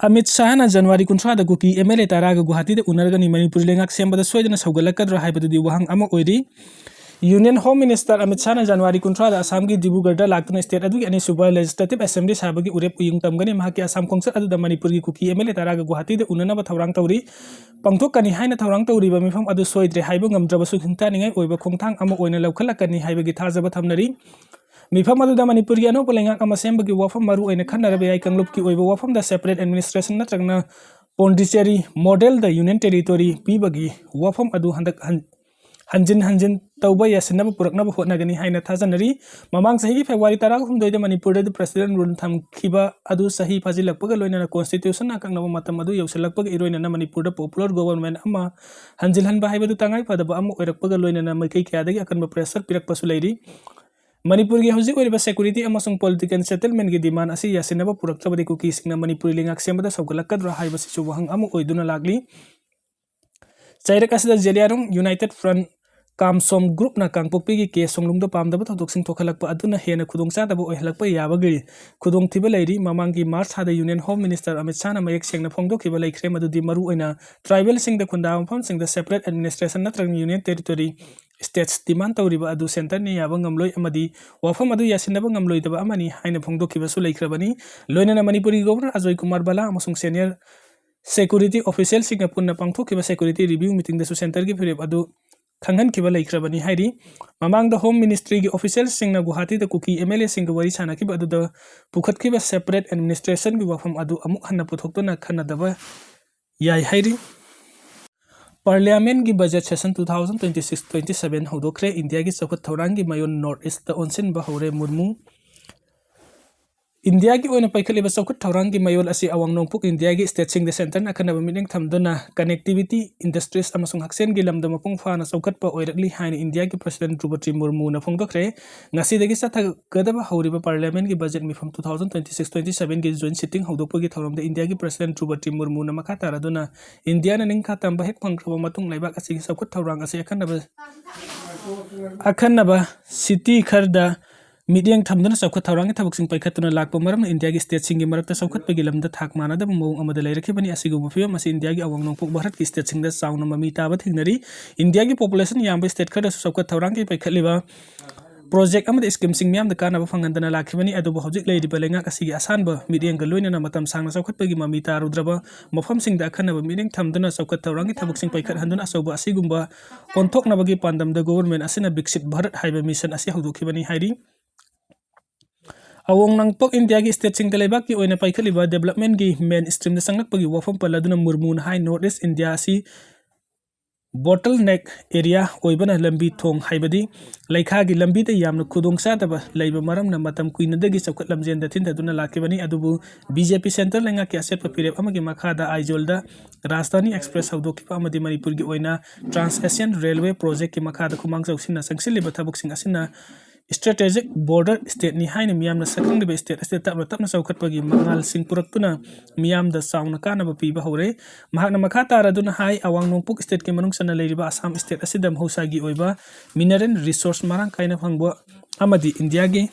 अमित शाहना जनवरी 30 cookie MLA तरागा Guwahati उनरगनी Manipur लेंगाक सेंबदा सोयदना सौगलक्कद्रा हाइबदुदी वहांग अमा ओइरी union home minister Amit शाहना जनवरी 30 असम की Dibrugarh लाक्तुना state अदुगी अनी सुबह लेजिस्लेटिव असेंबली साबगी उरेप उयिंग तमगनी महाकी असम खोंसर अदुदा मणिपुर की कुकी MLA तरागा गुवाहाटी उननब थौरांग तौरी पंगथोकनी हाइना थौरांग तौरीबा मिफम अदु सोइद्रे हाइबो ngamdrabasu हिंतानिङै ओइबा खोंथांग अमा ओइना लौखलक्कनी हाइबगी थाजबा थमनरी मिफम अदुदा मणिपुर की अनोप लेंगाक अमा सेंबगी वाफम मरु ओइना खन्नरबे याइ कंगलुप की ओइबा वाफम दा सेपरेट एडमिनिस्ट्रेशन नत्रगना पोंडिचेरी मॉडल द यूनियन टेरिटोरी पीबगी वाफम अदु हंदक हंजिन तौबा यासिनब पुरकनब होटनगनी हाइना थाजनरी ममांग सही फेब्रुवारी 18 मणिपुर द प्रेसिडेंट रूल थमखिबा अदु सही फाजिलकपग लोइना कॉन्स्टिट्यूशन अकंगनब मतम अदु यौसलकपग इरोइना मणिपुर द पॉपुलर गवर्नमेंट अमा हंजिलहनबा हाइबदु तंगाई फदब अमा ओइरकपग लोइना मैकै क्यादगी अकनब प्रेशर पिरकपसु लैरी मणिपुर की हौजिक ओइरबा सेक्यूरिटी अमसुंग पॉलिटिकल सेटलमेंट की डिमांड असी यासिनब पुरकत्रबदि कुकी सिंगना मणिपुर लेंगाक सेंबदा सौगलकद्रा हाइबसिसु वहंग अमा ओइदुना लागली चाइरक असिदा जेलियारुंग यूनाइटेड फ्रंट कामसोम ग्रुप ना कांगपोक्पी की केस सोंगलुंग पामदब थोदोक्सिंग थोखलकप अदुना हेना खुदोंचादब ओइहलकप याबगी खुदोंथिबा लैरी ममांग की मार्च हादा यूनियन होम मिनिस्टर अमित शाहना मयेक सेंगना फोंदोखिबा लैख्रे मदुदि मरु ओइना ट्राइबल सिंग द खुंदा मफमसिंग द सेपरेट एडमिनिस्ट्रेशन नत्रग यूनियन टेरिटोरी स्टेट्स डिमांड तौरीबा अदु सेंटर ने याबा ngamloi amadi wafam adu yasinaba ngamloi daba amani haina phongdokhiba su leikrabani loinana manipuri governor Ajoy Kumar Bala amasung senior security official singa punna pangthokhiba security review meeting da su center gi firep adu खंगन किबा लैख्रबनी हाइरी ममांग द home ministry की official सिंगना गुवाहाटी द Kuki MLA सिंग वरी सानाखिबा अदु द पुखतखिबा सेपरेट एडमिनिस्ट्रेशन की वफम अदु अमुक हन्ना पुथोक्तोना खन्नदबा याइ हाइरी पार्लियामेंट की बजट सेशन 2026-27 हौदोखरे इंडिया की चौखट थौरांग की मायोन नॉर्थ ईस्ट ओनसिन बहौरे मुर्मू इंडिया की ओइना पैखलिबा चौखट थौरांग की मायोल असी अवांग नोंगपुक इंडिया की स्टेट सिंग द सेंटर ना खनबा मिनिंग थमदना कनेक्टिविटी इंडस्ट्रीज अमसुंग हक्सेन की लमदा मपुंग फाना चौखटपा ओइरकली हाइन इंडिया की प्रेसिडेंट द्रौपदी मुर्मू ना फोंदोखरे ngasi dagi sathagdaba hawriba parliament की बजट मिफम 2026-27 की जॉइंट सिटिंग हौदोकपगी थौरमदा इंडिया की प्रेसिडेंट द्रौपदी मुर्मू ना मखा तारादुना इंडिया ना निंखा तंबा हेक फंगख्रबा मतुंग लाइबाक असि चौखट थौरांग असि अखन्नबा सिटी खरदा मीडियम थमदना चौखट थौरांग थबकसिंग पैखतुना लाकपा मरम इंडिया की स्टेट सिंग की मरकता चौखटपगी लमदा थाक मानदब मौंग अमदा लैरखिबनी असिगुब फिबम असी इंडिया की अवांग नोंगपुक भारत की स्टेट सिंग दा चाउना ममी ताबा थिंगनरी इंडिया की पॉपुलेशन याम स्टेट खरदा चौखट थौरांग की पैखलिबा प्रोजेक्ट अमद स्कीम सिंग म्याम द कानाबा फंगंदना लाखिबनी अदुबो हौजिक लैरिबा लेंगाक असिगी आसानबा मीडियम ग लोइनना मतम सांगना चौखटपगी ममी तारुद्रबा मफम सिंग द अखनबा मीडियम थमदना चौखट थौरांग की थबकसिंग पैखत हंदुना असौबा असिगुंबा कोंथोकनबगी पांदम द गवर्नमेंट असिना विकसित भारत हाइबा मिशन असी हौदोखिबनी हाइरी अवोंग नंगपक इंडिया की स्टेट सिंग लेबाक की ओइना पैखलिबा डेवलपमेंट की मेन स्ट्रीम द संगलकपगी वफम पलदुना मुर्मून हाई नॉर्थ ईस्ट इंडिया सी बोटल नेक एरिया ओइबना लंबी थोंग हाइबदी लैखा की लंबी द यामना खुदोंचादबा लैबा मरमना मतम कुइनदगी चौखट लमजेन द थिनदुना लाखिबनी अदुबु बीजेपी सेंटर लेंगा की असेट फिरेप अमगी मखादा आइजोलदा राजधानी एक्सप्रेस हौदोखिबा अमदी मणिपुर की ओइना ट्रांस एशियन रेलवे प्रोजेक्ट की मखादा खुमांग चौसिना संगसिलिबा थबकसिंग असिना स्ट्रेटेजिक बॉर्डर स्टेट नि हाइन मियाम सकंग स्टेट स्टेट तप तपना चौखटपगी मंगाल सिंग पुरक्तुना मियाम द साउना कानबा पीबा हौरे महाकना मखा तारादुना हाई अवांग नोंगपुक स्टेट के मनुंग सना लैरिबा असम स्टेट असिदम हौसागी ओइबा मिनरल रिसोर्स मारांग काइना फंगबो अमदी इंडिया की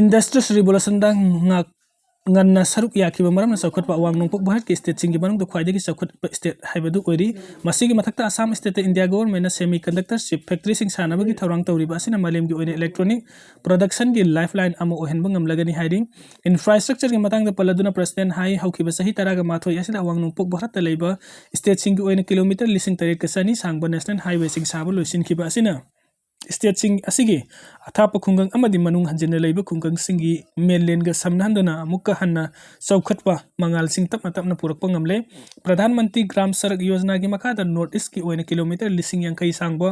इंडस्ट्रीज रिवोल्यूशन दा ngana saruk yakiba maramna chaukhotpa awang nongpok bharat ki state sing gi manung do khwaidagi chaukhotpa state haibadu oiri masigi mathakta assam state india government na semiconductor chip factory sing sanabagi thorang tawriba asina malem gi oine electronic production gi lifeline amo ohenba ngamlagani hiring infrastructure gi matang da paladuna president hai haukiba sahi taraga mathoi asina awang nongpok bharat ta leiba state sing gi oine kilometer lising tarik kasani sangba national highway sing sabu loisin khiba asina state सिंग असिगी अथाप खुंगंग अमदि मनुंग हंजिन लैबा खुंगंग सिंगी मेनलैंड ग समनहंदना मुक्का हन्ना चौखटपा मंगाल सिंग तपना तपना पुरकपा ngamle प्रधानमंत्री ग्राम सड़क योजना की मखादा नॉर्थ ईस्ट की ओइना किलोमीटर लिसिंग यांखै सांगबा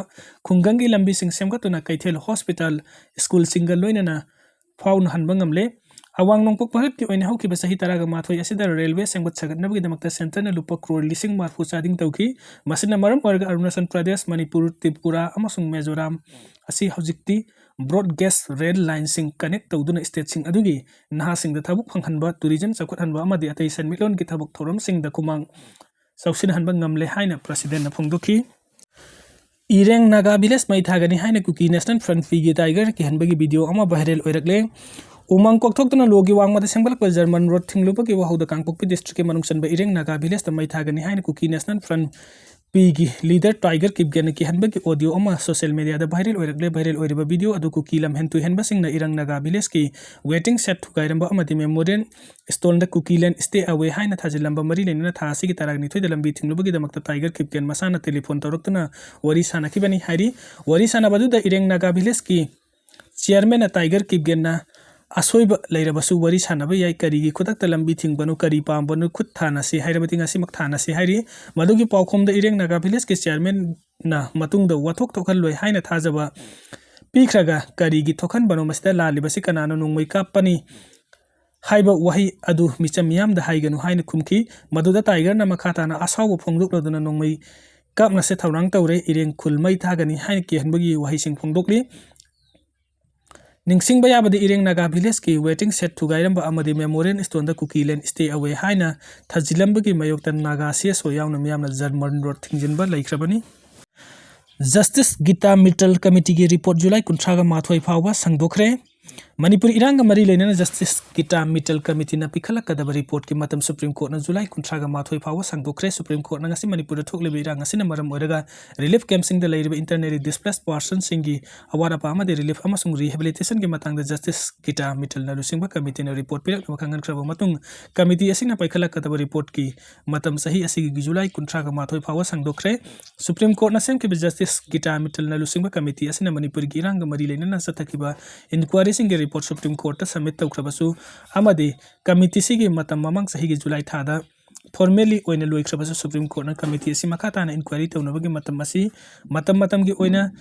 खुंगंग की लंबी सिंग सेमगतुना कैथेल हॉस्पिटल स्कूल सिंग लोइनना फाउन हनबा ngamle अवांग नोंगपक भारत की ओइना हौकिबा सही तरागा माथोय असिदा रेलवे सेंगबत सगतनबगी दमकता सेंटर न लुपा करोड़ लिसिंग मार्फु चादिंग तौखी मसिना मरम ओरगा अरुणाचल प्रदेश मणिपुर त्रिपुरा अमसुंग मिजोराम असी हौजिक्ति ब्रॉड गेज रेल लाइन सिंग कनेक्ट तौदुना स्टेट सिंग अदुगी नहा सिंग द थबुक फंगहनबा टूरिज्म चौखटहनबा अमदि अतै सनमिलोन की थबुक थोरम सिंग द कुमांग सौसिनहनबा ngamle हाइना प्रेसिडेंट न फोंदोखी इरेंग नागा विलेज मैथागनी हाइना कुकी नेशनल फ्रंट फीगी टाइगर की हनबगी वीडियो अमा वायरल ओइरकले Umang kokthokna logi wangmata sengbalak German road thinglupaki wahauda Kangpokpi district ke manungsan ba ireng naga village ta mai thagani haina Kuki National Front Pigi leader Tiger Kipgen ki hanbaki audio ama social media da viral oiraba video adu Kuki lam hentu henba singna ireng naga village ki waiting set thugairamba amati memorial stone da Kuki land stay away haina thajilamba mari lenina thasi ki taragni thoi da lambi thinglupaki da makta Tiger Kipgen masana telephone tawraktuna wari sana kibani hairi wari sana badu da ireng naga village ki chairman Tiger Kipgen na Asoiba Lairabasu Wari Sanaba Yai Kari Kutak Lambi Tingbanu Kari Pambanu Kut Tanasi Hirabating Asimak Tanasi Hari Madugi Paukom the Ireng Naga Village Chairman na Matung the Watok Tokaloi Haina Tazaba Pikraga Kari Tokan Bano Masta La Libasikanano Nungway Kapani Haiba Wahi Adu Michamiam the Haiganu Haina Kumki Maduda Tiger Namakatana Asawa Pongduk Lodana Nungway Kap na set Haurang Taure Ireng Kulmai Tagani Haiki Hanbugi Wahising Pongdukli Ningsing bayabadi ireng naga village ki waiting set thugairamba amadi memorial stone da Kuki land stay away haina thajilamba ki mayoktan naga CSO yauna miyamna German road thingjinba laikhrabani Justice Gita Mittal Committee ki report July 13 phawba sangdokre Manipur iranga mari lenana Justice Gita Mittal Committee na pikhalakadaba report ki matam Supreme Court na July 13 phawba sangdokre Supreme Court na ngasi Manipur da thoklebe iranga sina maram oiraga relief camp sing da leiriba internally displaced persons singi awara pa amade relief amasung rehabilitation ki matang da Justice Gita Mittal na lusingba committee na report pirak na kangan kraba matung committee asing na pikhalakadaba report ki matam sahi asigi July 13 phawba sangdokre Supreme Court na sem ki Justice Gita Mittal na lusingba committee asina Manipur ki iranga mari lenana sathakiba inquiry singi report Supreme Court submit tawkhrabasu amadi committee sigi matam mamang sahi July thada formally oina loikhrabasu Supreme Court na committee si makata na inquiry tawnabagi matam gi oina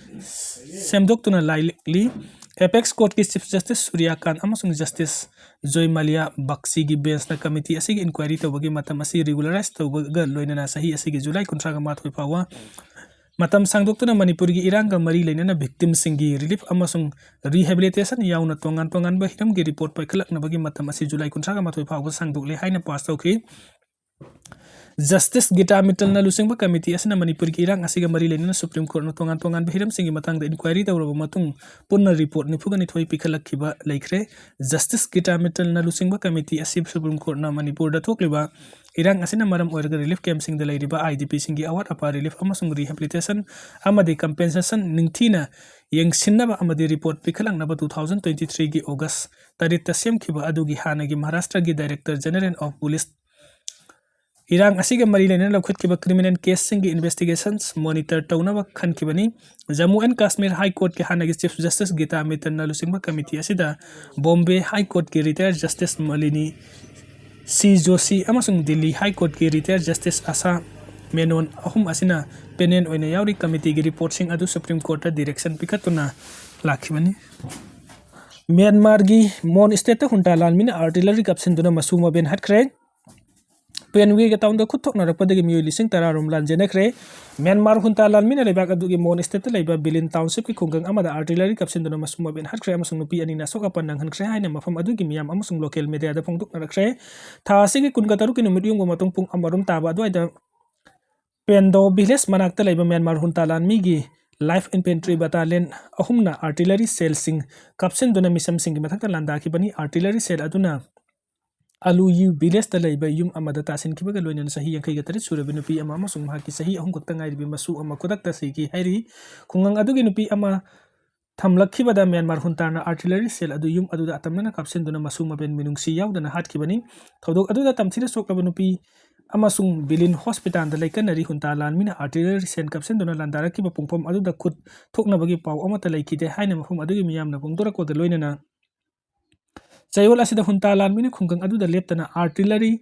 semdoktuna likely Apex Court ki Chief Justice Surya Kant amasung Justice Joy Malia Bakshi gi bench na committee asigi inquiry tawbagi matam asi regularize tawbaga loinana sahi asigi July 13 phawwa Matam sangdoktuna Manipur gi iranga mari lenana victim singi relief amasung rehabilitation yauna tongan ba hiram gi report pai khalak na bagi matam asi July 13 phawga sangdokle haina pass tawkhi Justice Gita Mittal na lusingba committee asina Manipur ki irang asiga mari lenana Supreme Court na tongan ba hiram singi matang da inquiry tawraba matung punna report ni phugani thoi pikhalak khiba laikre Justice Gita Mittal na lusingba committee asi Supreme Court na Manipur da thokleba irang asina maram oirga relief camp sing da leiriba IDP singi awat apa relief amasung rehabilitation amadi compensation ningthina yengsinnaba amadi report pikhalang naba 2023 gi August tarita semkhiba adugi hanagi Maharashtra gi Director General of Police Irang asiga mari lenana lokhatkiba criminal case singi investigations monitor tawnaba khankibani Jammu and Kashmir High Court ki hanagi Chief Justice Gita Mittal na lusingba committee asida Bombay High Court ki retired Justice Malini C. Joshi amasung Delhi High Court ki retired Justice Asa Menon ahum asina penen oina yauri committee ki report sing adu Supreme Court ta direction pikatuna lakhibani Myanmar gi Mon State ta hunta lalmina artillery caption duna masuma ben hatkre penwi ga taunda khuthok na rapadagi mi lising tararum lanjenakre Myanmar hunta lalmina lebak adu gi Mon State ta leiba Bilin Township ki khungang amada artillery caption duna masuma ben hatkre amasung nupi ani na soka pandang hankre haina mafam adu gi miyam amasung local media da phongduk na rakre thasi gi kunga taru ki numit yung matung pung amarum taba adu aida Pendo village manakta leiba Myanmar hunta lalmi gi Life Infantry Battalion ahumna artillery cell sing caption duna misam sing mathakta landa ki bani artillery cell aduna Alu yu village ta leiba yum amada tasin kibaga loinan sahi yang kai gatari sura binupi ama amasung mahaki sahi ahum kokta ngai bi masu ama kodak ta sigi hairi kungang adu gi nupi ama thamlakhi bada Myanmar huntana artillery cell adu yum adu da atamna caption duna masu maben minungsi yaudana hat kibani thodok adu da tamthira soklaba nupi amasung Bilin Hospital da laikanari hunta lalmina artillery cell caption duna landara ki ba pungpom adu da khut thokna bagi pau amata laikide haina mafum adu gi miyamna pungdora ko da loinana Chayol asida hunta lalmina khunggang adu da leptana artillery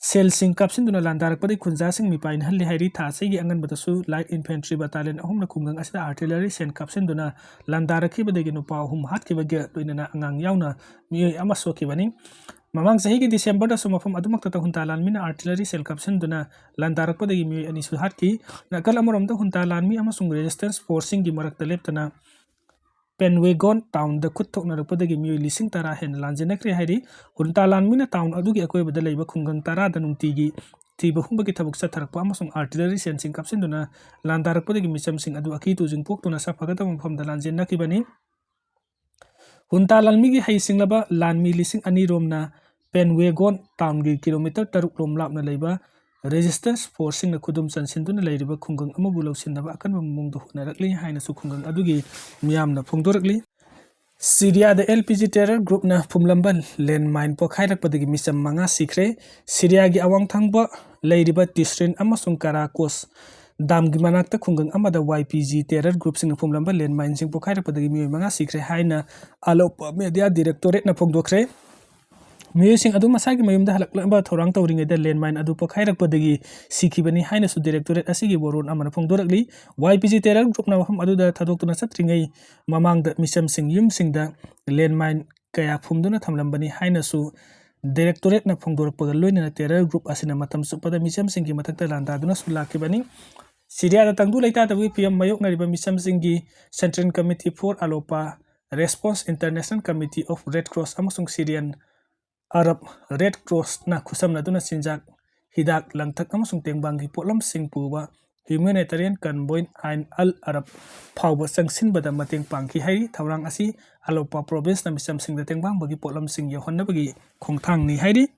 cell sing caption duna landarak padi khunja sing mi pain halli hairi tha segi angan batasu light infantry battalion ahumna khunggang asida artillery cell caption duna landarak ki badegi no pa hum hat ki bagi loinana angang yauna mi amaso ki bani Mamang sahi ki December da sumafam adumak ta hunta lalmina artillery cell caption duna landarak padegi mi ani su hat ki nakal amarom da hunta lalmi amasung resistance forcing gi marak ta leptana Penwagon town da kutok na rapadagi mi lising tara hen lanjenakre hairi hunta lalmina town adugi akoi bada leiba khungang tara da nungtigi tiba humbagi thabuk sa tharakpa amasung artillery sensing caption duna landarak padagi misam sing adu aki tu jingpok tuna sa phagata mafam da lanjenaki bani Hunta lalmigi hai singlaba lanmi lising ani romna Penwegon town gi kilometer taruk lom lapna leiba resistance force sing na khudum chansinduna leiriba khungang amabu lawsinaba akanba mungdu hunarakli haina su khungang adugi miyamna phongdorakli Syria the LPG terror group na phumlamba landmine pokhairakpadagi misam manga sikre Syria gi awang thangba leiriba Tisrin amasung Karakos damgi manakta khungang amada YPG terror group sing phumlamba landmine sing pokhairakpadagi miyoy manga sikre haina Alopa media directorate na phongdokre Miyosing adu masagi mayumda halaklamba thorang tawringeda landmine adu pokhairakpadagi sikibani haina su directorate asigi boron amana phongdorakli YPG terror group na mafam aduda thadoktuna satringai mamangda misam sing yum singda landmine kaya phumduna thamlambani haina su directorate na phongdorakpaga loinana terror group asina matam supada misam singi matakta landaduna su lakibani Syria da tangdu laita tabu PM mayok na riba misam singi Central Committee for Alopa Response International Committee of Red Cross amasung Syrian Arab Red Cross na khusam na duna sinjak hidak langtak amasung tengbanggi potlam sing puba humanitarian convoy Ain Al Arab phawba changsinbada mateng pangki hai thaurang asi Alopa province na misam sing da tengbang bagi potlam sing yohonna bagi khongthang ni hairi